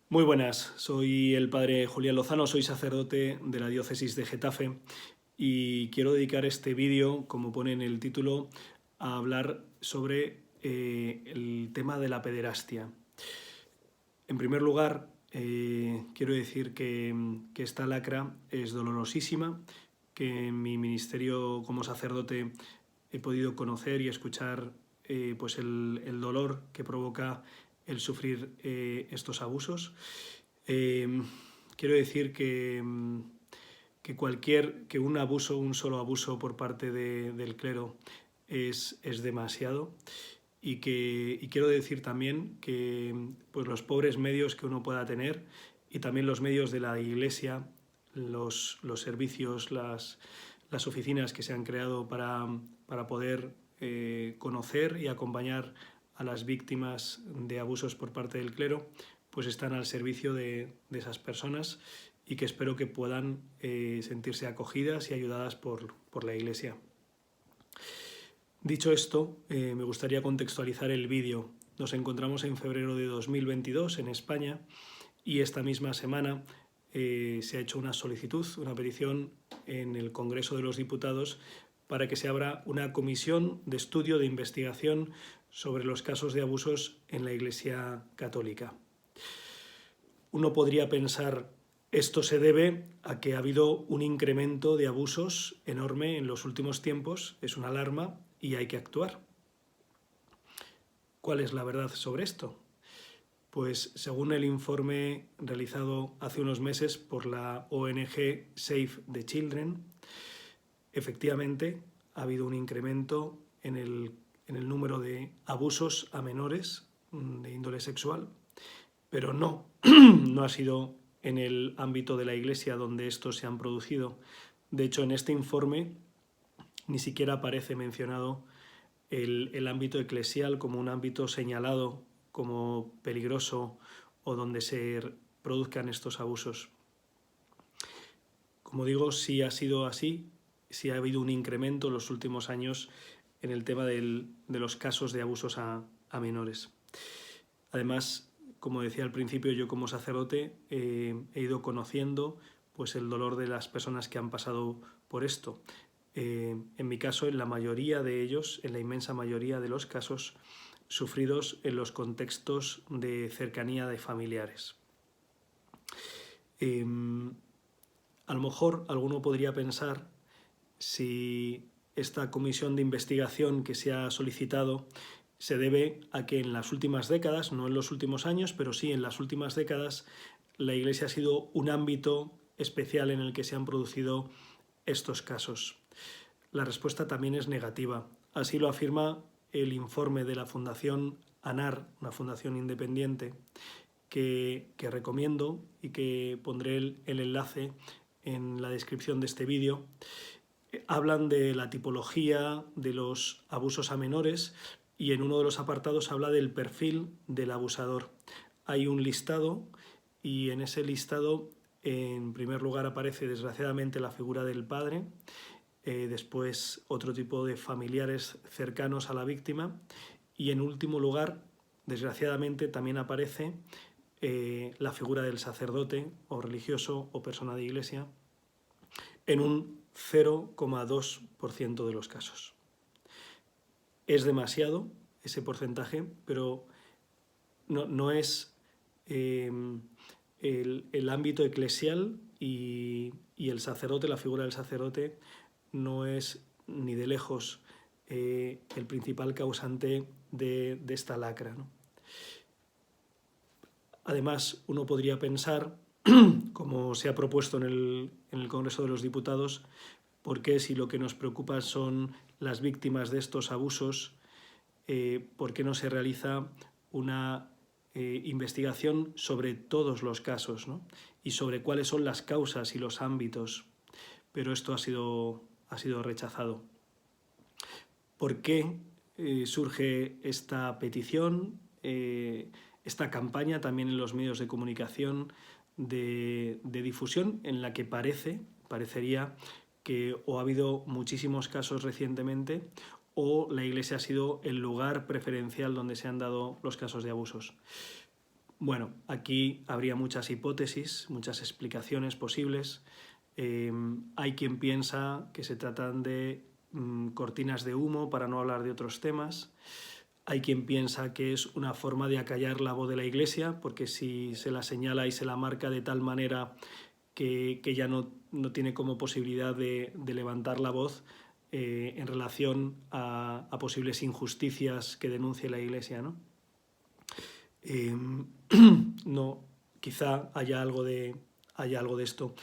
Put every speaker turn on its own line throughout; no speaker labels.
Muy buenas, soy el padre Julián Lozano, soy sacerdote de la diócesis de Getafe y quiero dedicar este vídeo, como pone en el título, a hablar sobre el tema de la pederastia. En primer lugar, quiero decir que esta lacra es dolorosísima, que en mi ministerio como sacerdote he podido conocer y escuchar pues el dolor que provoca el sufrir estos abusos. Eh, Quiero decir que un abuso, un solo abuso por parte del clero es demasiado y quiero decir también que pues los pobres medios que uno pueda tener y también los medios de la Iglesia, los servicios, las oficinas que se han creado para poder conocer y acompañar a las víctimas de abusos por parte del clero, pues están al servicio de esas personas y que espero que puedan sentirse acogidas y ayudadas por la Iglesia. Dicho esto, me gustaría contextualizar el vídeo. Nos encontramos en febrero de 2022 en España y esta misma semana se ha hecho una solicitud, una petición en el Congreso de los Diputados para que se abra una comisión de estudio de investigación sobre los casos de abusos en la Iglesia Católica. Uno podría pensar, esto se debe a que ha habido un incremento de abusos enorme en los últimos tiempos, es una alarma y hay que actuar. ¿Cuál es la verdad sobre esto? Pues según el informe realizado hace unos meses por la ONG Save the Children, efectivamente ha habido un incremento en el número de abusos a menores de índole sexual, pero no, no ha sido en el ámbito de la Iglesia donde estos se han producido. De hecho, en este informe ni siquiera aparece mencionado el ámbito eclesial como un ámbito señalado como peligroso o donde se produzcan estos abusos. Como digo, sí ha sido así, sí ha habido un incremento en los últimos años en el tema de los casos de abusos a menores. Además, como decía al principio, yo como sacerdote he ido conociendo pues, el dolor de las personas que han pasado por esto. En mi caso, en la mayoría de ellos, en la inmensa mayoría de los casos, sufridos en los contextos de cercanía de familiares. A lo mejor alguno podría pensar si esta comisión de investigación que se ha solicitado se debe a que en las últimas décadas, no en los últimos años, pero sí en las últimas décadas, la Iglesia ha sido un ámbito especial en el que se han producido estos casos. La respuesta también es negativa. Así lo afirma el informe de la Fundación ANAR, una fundación independiente, que recomiendo y que pondré el enlace en la descripción de este vídeo. Hablan de la tipología de los abusos a menores y en uno de los apartados habla del perfil del abusador. Hay un listado y en ese listado en primer lugar aparece desgraciadamente la figura del padre, después otro tipo de familiares cercanos a la víctima y en último lugar, desgraciadamente, también aparece la figura del sacerdote o religioso o persona de iglesia en un 0,2% de los casos. Es demasiado ese porcentaje, pero no es el ámbito eclesial y el sacerdote, la figura del sacerdote, no es ni de lejos el principal causante de esta lacra, ¿no? Además, uno podría pensar, como se ha propuesto en el Congreso de los Diputados, por qué si lo que nos preocupa son las víctimas de estos abusos, por qué no se realiza una investigación sobre todos los casos, ¿no? Y sobre cuáles son las causas y los ámbitos. Pero esto ha sido rechazado. ¿Por qué surge esta petición, esta campaña también en los medios de comunicación de difusión en la que parecería que o ha habido muchísimos casos recientemente o la Iglesia ha sido el lugar preferencial donde se han dado los casos de abusos? Bueno, aquí habría muchas hipótesis, muchas explicaciones posibles. Hay quien piensa que se tratan de cortinas de humo para no hablar de otros temas. Hay quien piensa que es una forma de acallar la voz de la Iglesia, porque si se la señala y se la marca de tal manera que ya no tiene como posibilidad de levantar la voz en relación a posibles injusticias que denuncie la Iglesia, ¿no? No, quizá haya algo de esto.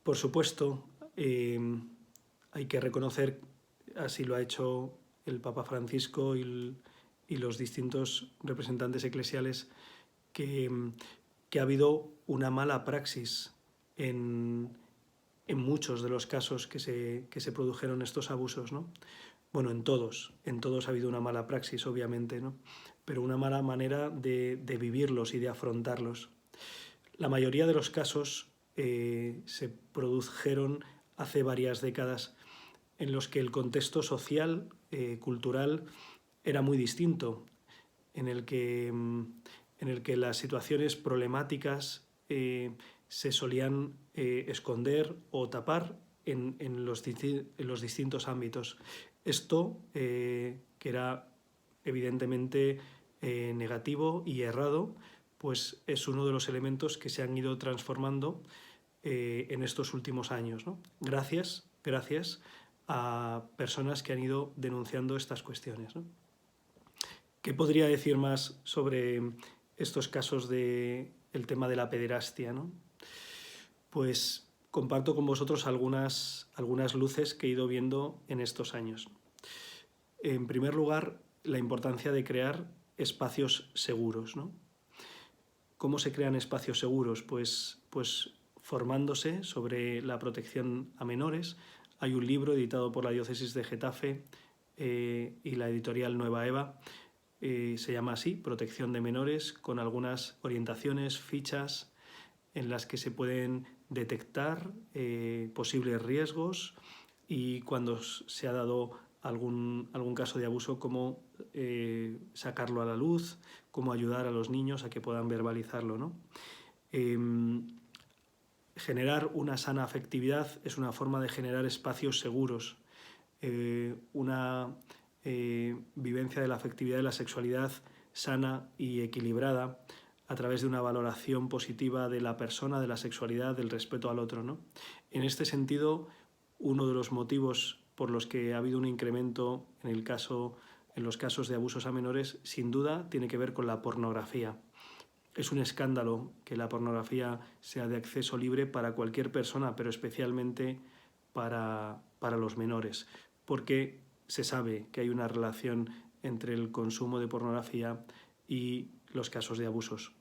Por supuesto, hay que reconocer, así lo ha hecho el Papa Francisco y los distintos representantes eclesiales, que ha habido una mala praxis en muchos de los casos que se produjeron estos abusos, ¿no? Bueno, en todos ha habido una mala praxis, obviamente, ¿no? Pero una mala manera de vivirlos y de afrontarlos. La mayoría de los casos se produjeron hace varias décadas en los que el contexto social, cultural, era muy distinto, en el que las situaciones problemáticas se solían esconder o tapar en los distintos ámbitos. Esto, que era evidentemente negativo y errado, pues es uno de los elementos que se han ido transformando en estos últimos años, ¿no? Gracias a personas que han ido denunciando estas cuestiones, ¿no? ¿Qué podría decir más sobre estos casos del tema de la pederastia, ¿no? Pues comparto con vosotros algunas luces que he ido viendo en estos años. En primer lugar, la importancia de crear espacios seguros, ¿no? ¿Cómo se crean espacios seguros? Pues formándose sobre la protección a menores. Hay un libro editado por la Diócesis de Getafe y la editorial Nueva Eva, se llama así, Protección de Menores, con algunas orientaciones, fichas en las que se pueden detectar posibles riesgos y cuando se ha dado algún caso de abuso, cómo sacarlo a la luz, cómo ayudar a los niños a que puedan verbalizarlo, ¿no? Generar una sana afectividad es una forma de generar espacios seguros. Una vivencia de la afectividad y la sexualidad sana y equilibrada a través de una valoración positiva de la persona, de la sexualidad, del respeto al otro, ¿no? En este sentido, uno de los motivos por los que ha habido un incremento en los casos de abusos a menores, sin duda, tiene que ver con la pornografía. Es un escándalo que la pornografía sea de acceso libre para cualquier persona, pero especialmente para los menores, porque se sabe que hay una relación entre el consumo de pornografía y los casos de abusos.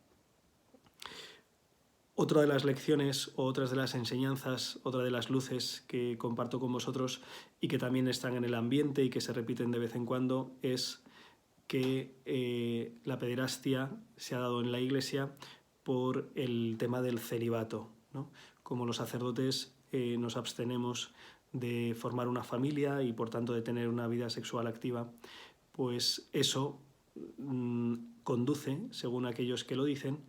Otra de las lecciones o otras de las enseñanzas, otra de las luces que comparto con vosotros y que también están en el ambiente y que se repiten de vez en cuando es que la pederastia se ha dado en la Iglesia por el tema del celibato, ¿no? Como los sacerdotes nos abstenemos de formar una familia y por tanto de tener una vida sexual activa, pues eso conduce, según aquellos que lo dicen,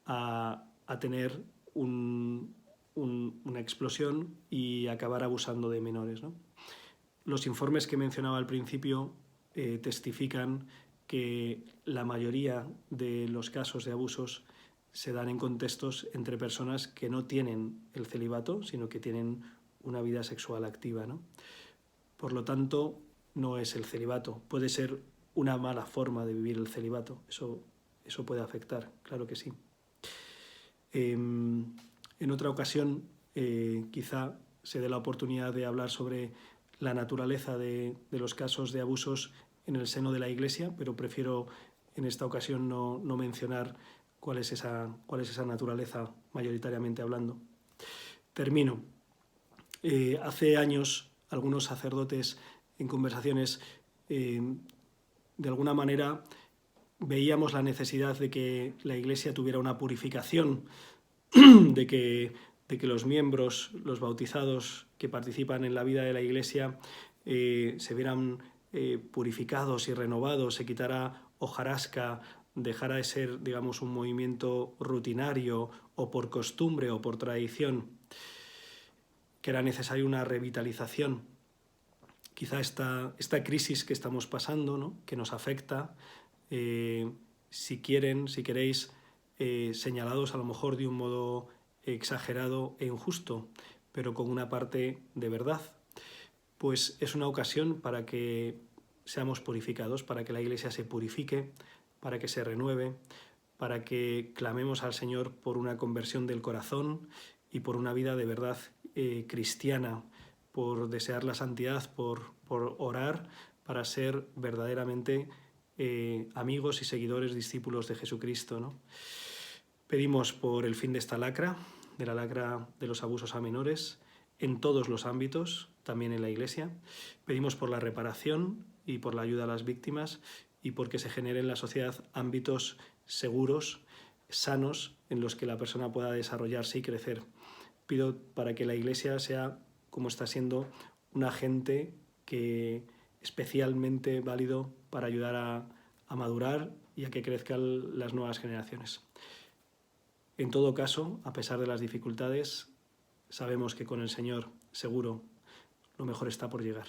a tener una explosión y acabar abusando de menores, ¿no? Los informes que mencionaba al principio testifican que la mayoría de los casos de abusos se dan en contextos entre personas que no tienen el celibato, sino que tienen una vida sexual activa, ¿no? Por lo tanto, no es el celibato. Puede ser una mala forma de vivir el celibato. Eso puede afectar, claro que sí. En otra ocasión, quizá se dé la oportunidad de hablar sobre la naturaleza de los casos de abusos en el seno de la Iglesia, pero prefiero en esta ocasión no mencionar cuál es esa naturaleza, mayoritariamente hablando. Termino. Hace años, algunos sacerdotes en conversaciones, de alguna manera, veíamos la necesidad de que la Iglesia tuviera una purificación, de que los miembros, los bautizados que participan en la vida de la Iglesia se vieran purificados y renovados, se quitara hojarasca dejara de ser, digamos, un movimiento rutinario o por costumbre o por tradición, que era necesaria una revitalización. Quizá esta crisis que estamos pasando, ¿no?, que nos afecta, si queréis, señalados a lo mejor de un modo exagerado e injusto, pero con una parte de verdad, pues es una ocasión para que seamos purificados, para que la Iglesia se purifique, para que se renueve, para que clamemos al Señor por una conversión del corazón y por una vida de verdad cristiana, por desear la santidad, por orar para ser verdaderamente amigos y seguidores, discípulos de Jesucristo, ¿no? Pedimos por el fin de esta lacra, de la lacra de los abusos a menores, en todos los ámbitos, también en la Iglesia. Pedimos por la reparación y por la ayuda a las víctimas y porque se generen en la sociedad ámbitos seguros, sanos, en los que la persona pueda desarrollarse y crecer. Pido para que la Iglesia sea, como está siendo, un agente especialmente válido para ayudar a madurar y a que crezcan las nuevas generaciones. En todo caso, a pesar de las dificultades, sabemos que con el Señor, seguro, lo mejor está por llegar.